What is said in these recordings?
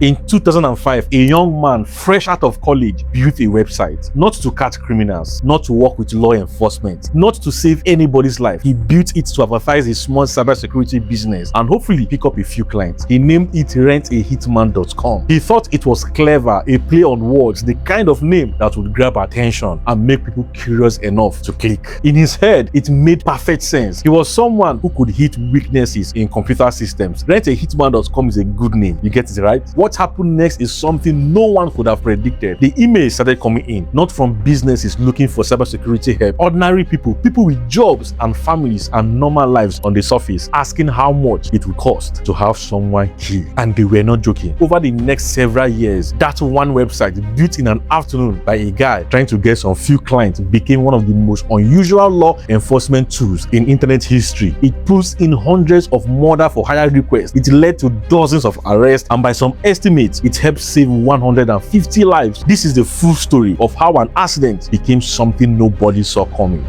In 2005, a young man fresh out of college built a website, not to catch criminals, not to work with law enforcement, not to save anybody's life. He built it to advertise a small cybersecurity business and hopefully pick up a few clients. He named it RentAHitman.com. He thought it was clever, a play on words, the kind of name that would grab attention and make people curious enough to click. In his head, it made perfect sense. He was someone who could hit weaknesses in computer systems. RentAHitman.com is a good name. You get it right? What happened next is something no one could have predicted. The emails started coming in, not from businesses looking for cybersecurity help. Ordinary people with jobs and families and normal lives on the surface, asking how much it would cost to have someone killed. And they were not joking. Over the next several years, that one website built in an afternoon by a guy trying to get some few clients became one of the most unusual law enforcement tools in internet history. It pulls in hundreds of murder for hire requests. It led to dozens of arrests, and by some estimates, it helped save 150 lives. This is the full story of how an accident became something nobody saw coming.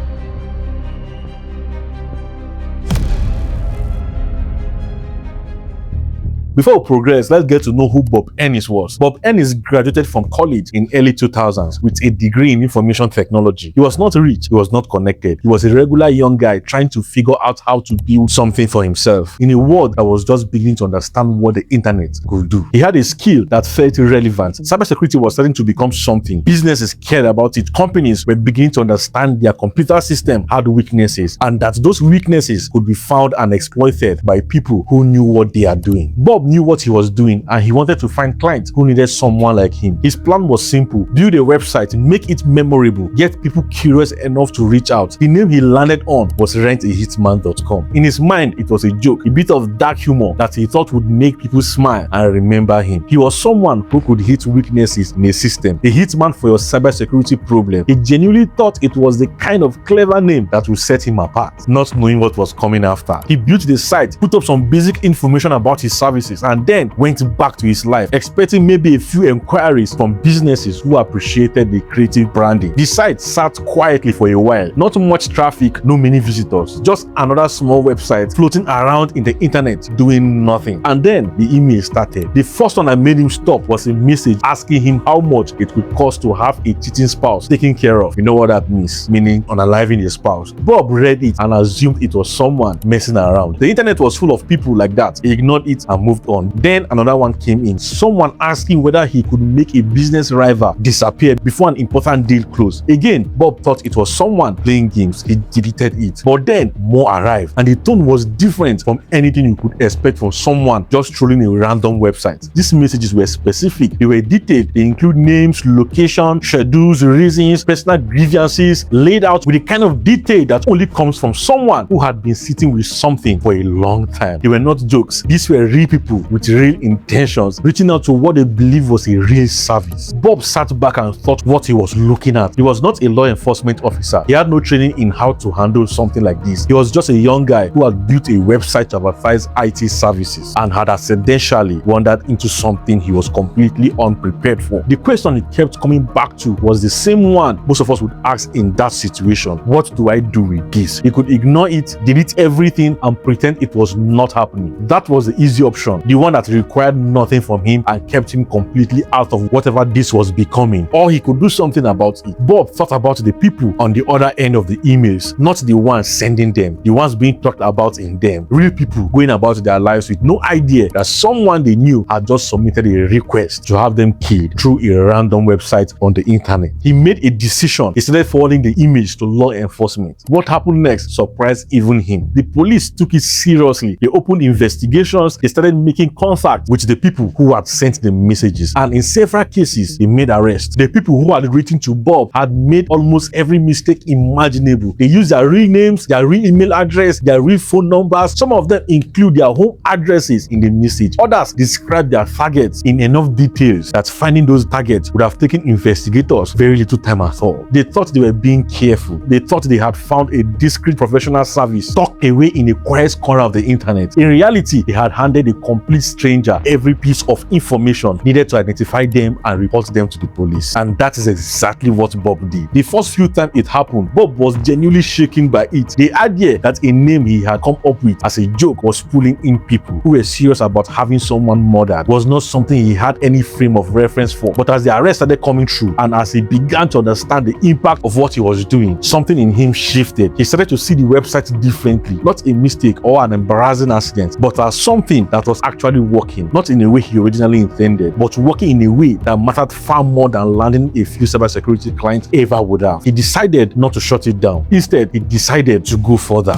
Before we progress, let's get to know who Bob Ennis was. Bob Ennis graduated from college in early 2000s with a degree in information technology. He was not rich, he was not connected. He was a regular young guy trying to figure out how to build something for himself in a world that was just beginning to understand what the internet could do. He had a skill that felt relevant. Cybersecurity was starting to become something. Businesses cared about it. Companies were beginning to understand their computer system had weaknesses, and that those weaknesses could be found and exploited by people who knew what they are doing. Bob knew what he was doing, and he wanted to find clients who needed someone like him. His plan was simple: build a website, make it memorable, get people curious enough to reach out. The name he landed on was RentAHitman.com. In his mind, it was a joke, a bit of dark humor that he thought would make people smile and remember him. He was someone who could hit weaknesses in a system, a hitman for your cybersecurity problem. He genuinely thought it was the kind of clever name that would set him apart, not knowing what was coming after. He built the site, put up some basic information about his services, and then went back to his life, expecting maybe a few inquiries from businesses who appreciated the creative branding. The site sat quietly for a while. Not much traffic, no many visitors, just another small website floating around in the internet doing nothing. And then the email started. The first one that made him stop was a message asking him how much it would cost to have a cheating spouse taken care of. You know what that means? Meaning unaliving a spouse. Bob read it and assumed it was someone messing around. The internet was full of people like that. He ignored it and moved on. Then another one came in, someone asking whether he could make a business rival disappear before an important deal closed. Again, Bob thought it was someone playing games. He deleted it. But then more arrived, and the tone was different from anything you could expect from someone just trolling a random website. These messages were specific, they were detailed, they include names, location, schedules, reasons, personal grievances, laid out with the kind of detail that only comes from someone who had been sitting with something for a long time. They were not jokes, these were real people with real intentions, reaching out to what they believe was a real service. Bob sat back and thought what he was looking at. He was not a law enforcement officer. He had no training in how to handle something like this. He was just a young guy who had built a website to advertise IT services and had accidentally wandered into something he was completely unprepared for. The question he kept coming back to was the same one most of us would ask in that situation. What do I do with this? He could ignore it, delete everything, and pretend it was not happening. That was the easy option, the one that required nothing from him and kept him completely out of whatever this was becoming. Or he could do something about it. Bob thought about the people on the other end of the emails, not the ones sending them, the ones being talked about in them. Real people going about their lives with no idea that someone they knew had just submitted a request to have them killed through a random website on the internet. He made a decision. He started forwarding the image to law enforcement. What happened next surprised even him. The police took it seriously. They opened investigations. They started making contact with the people who had sent the messages, and in several cases they made arrests. The people who had written to Bob had made almost every mistake imaginable. They used their real names, their real email address, their real phone numbers. Some of them include their home addresses in the message. Others describe their targets in enough details that finding those targets would have taken investigators very little time at all. They thought they were being careful. They thought they had found a discreet professional service tucked away in a quiet corner of the internet. In reality, they had handed a complete stranger every piece of information needed to identify them and report them to the police. And that is exactly what Bob did. The first few times it happened, Bob was genuinely shaken by it. The idea that a name he had come up with as a joke was pulling in people who were serious about having someone murdered was not something he had any frame of reference for. But as the arrest started coming through, and as he began to understand the impact of what he was doing, something in him shifted. He started to see the website differently, not a mistake or an embarrassing accident, but as something that was actually working, not in a way he originally intended, but working in a way that mattered far more than landing a few cybersecurity clients ever would have. He decided not to shut it down. Instead, he decided to go further.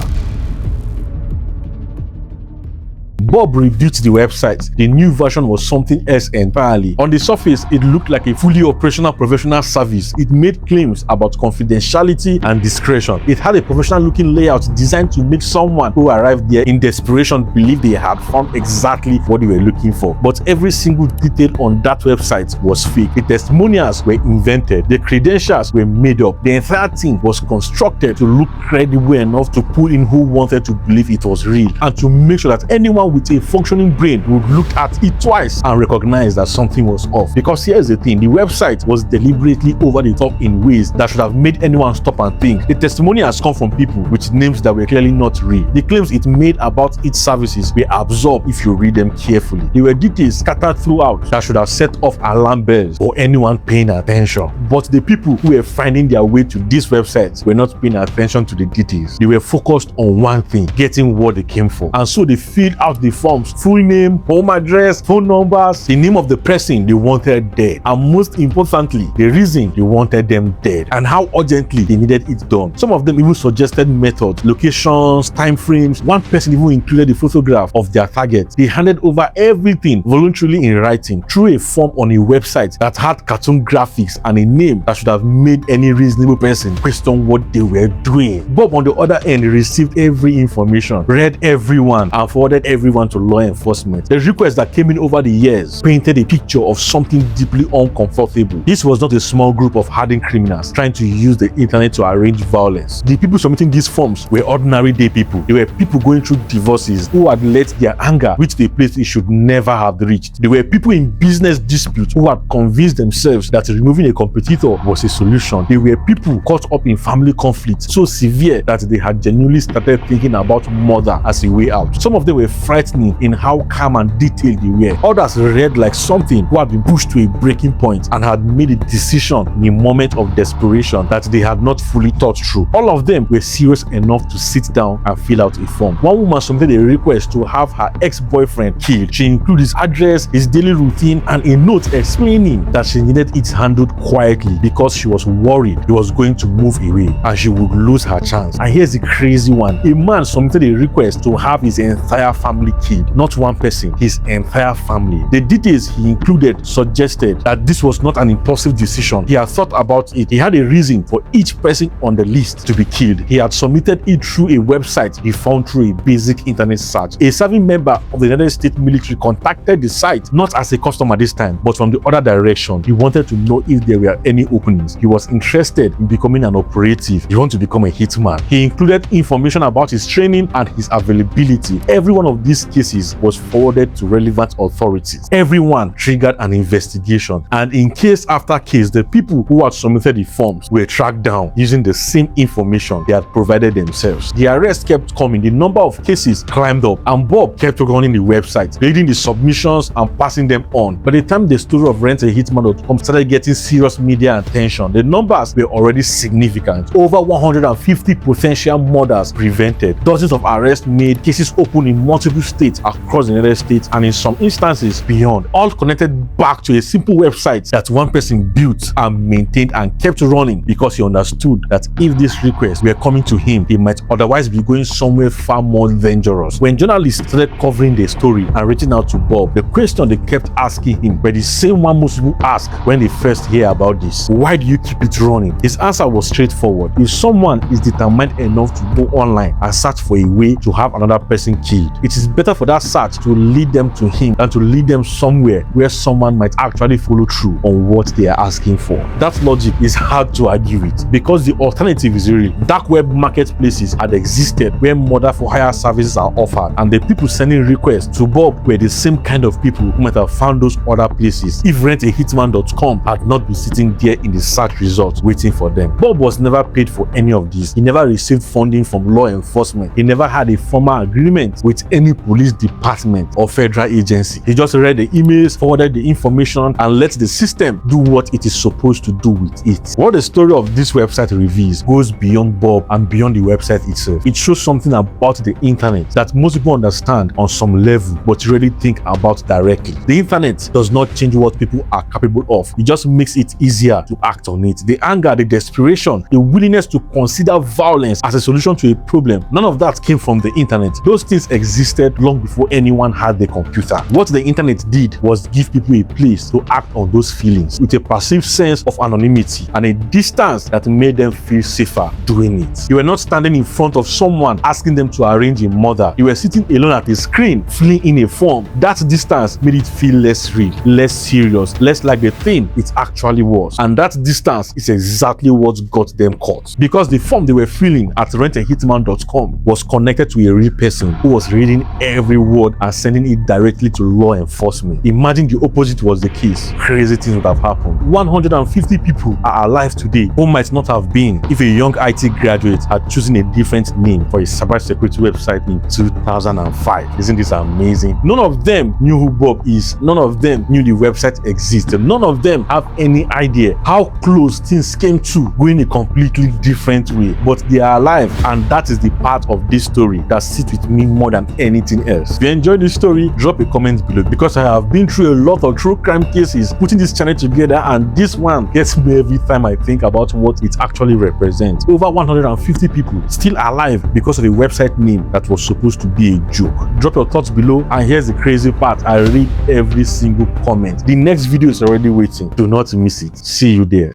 Bob rebuilt the website. The new version was something else entirely. On the surface, it looked like a fully operational professional service. It made claims about confidentiality and discretion. It had a professional-looking layout designed to make someone who arrived there in desperation believe they had found exactly what they were looking for. But every single detail on that website was fake. The testimonials were invented. The credentials were made up. The entire thing was constructed to look credible enough to pull in who wanted to believe it was real, and to make sure that anyone with a functioning brain would look at it twice and recognize that something was off. Because here's the thing, the website was deliberately over the top in ways that should have made anyone stop and think. The testimonials come from people with names that were clearly not real. The claims it made about its services were absorbed if you read them carefully. There were details scattered throughout that should have set off alarm bells or anyone paying attention. But the people who were finding their way to these websites were not paying attention to the details. They were focused on one thing, getting what they came for. And so they filled out the forms, full name, home address, phone numbers, the name of the person they wanted dead, and most importantly, the reason they wanted them dead and how urgently they needed it done. Some of them even suggested methods, locations, time frames. One person even included the photograph of their target. They handed over everything voluntarily in writing through a form on a website that had cartoon graphics and a name that should have made any reasonable person question what they were doing. Bob, on the other end, received every information, read everyone, and forwarded everyone to law enforcement. The requests that came in over the years painted a picture of something deeply uncomfortable. This was not a small group of hardened criminals trying to use the internet to arrange violence. The people submitting these forms were ordinary day people. They were people going through divorces who had let their anger reach the place it should never have reached. They were people in business disputes who had convinced themselves that removing a competitor was a solution. They were people caught up in family conflict so severe that they had genuinely started thinking about murder as a way out. Some of them were frightening in how calm and detailed they were. Others read like something who had been pushed to a breaking point and had made a decision in a moment of desperation that they had not fully thought through. All of them were serious enough to sit down and fill out a form. One woman submitted a request to have her ex-boyfriend killed. She included his address, his daily routine, and a note explaining that she needed it handled quietly because she was worried he was going to move away and she would lose her chance. And here's the crazy one. A man submitted a request to have his entire family killed. Not one person, his entire family. The details he included suggested that this was not an impulsive decision. He had thought about it. He had a reason for each person on the list to be killed. He had submitted it through a website he found through a basic internet search. A serving member of the United States military contacted the site, not as a customer this time, but from the other direction. He wanted to know if there were any openings. He was interested in becoming an operative. He wanted to become a hitman. He included information about his training and his availability. Every one of these cases was forwarded to relevant authorities. Everyone triggered an investigation, and in case after case, the people who had submitted the forms were tracked down using the same information they had provided themselves. The arrests kept coming, the number of cases climbed up, and Bob kept running the website, reading the submissions and passing them on. By the time the story of RentAHitman.com started getting serious media attention, the numbers were already significant. Over 150 potential murders prevented, dozens of arrests made, cases open in multiple states across the United States and in some instances beyond, all connected back to a simple website that one person built and maintained and kept running because he understood that if these requests were coming to him, he might otherwise be going somewhere far more dangerous. When journalists started covering the story and reaching out to Bob, the question they kept asking him were the same one most people ask when they first hear about this. Why do you keep it running? His answer was straightforward. If someone is determined enough to go online and search for a way to have another person killed, it is better for that search to lead them to him than to lead them somewhere where someone might actually follow through on what they are asking for. That logic is hard to argue with because the alternative is real. Dark web marketplaces had existed where murder for hire services are offered, and the people sending requests to Bob were the same kind of people who might have found those other places if RentAHitman.com had not been sitting there in the search results waiting for them. Bob was never paid for any of this. He never received funding from law enforcement. He never had a formal agreement with any police department or federal agency. He just read the emails, forwarded the information, and let the system do what it is supposed to do with it. What the story of this website reveals goes beyond Bob and beyond the website itself. It shows something about the internet that most people understand on some level but rarely think about directly. The internet does not change what people are capable of. It just makes it easier to act on it. The anger, the desperation, the willingness to consider violence as a solution to a problem, none of that came from the internet. Those things existed long before anyone had the computer. What the internet did was give people a place to act on those feelings with a perceived sense of anonymity and a distance that made them feel safer doing it. You were not standing in front of someone asking them to arrange a murder. You were sitting alone at a screen filling in a form. That distance made it feel less real, less serious, less like the thing it actually was. And that distance is exactly what got them caught. Because the form they were filling at RentAHitman.com was connected to a real person who was reading every word and sending it directly to law enforcement. Imagine the opposite was the case. Crazy things would have happened. 150 people are alive today who might not have been if a young IT graduate had chosen a different name for a cybersecurity website in 2005. Isn't this amazing? None of them knew who Bob is. None of them knew the website existed. None of them have any idea how close things came to going a completely different way. But they are alive, and that is the part of this story that sits with me more than anything else. If you enjoyed this story, drop a comment below because I have been through a lot of true crime cases putting this channel together, and this one gets me every time I think about what it actually represents. Over 150 people still alive because of a website name that was supposed to be a joke. Drop your thoughts below, and here's the crazy part: I read every single comment. The next video is already waiting. Do not miss it. See you there.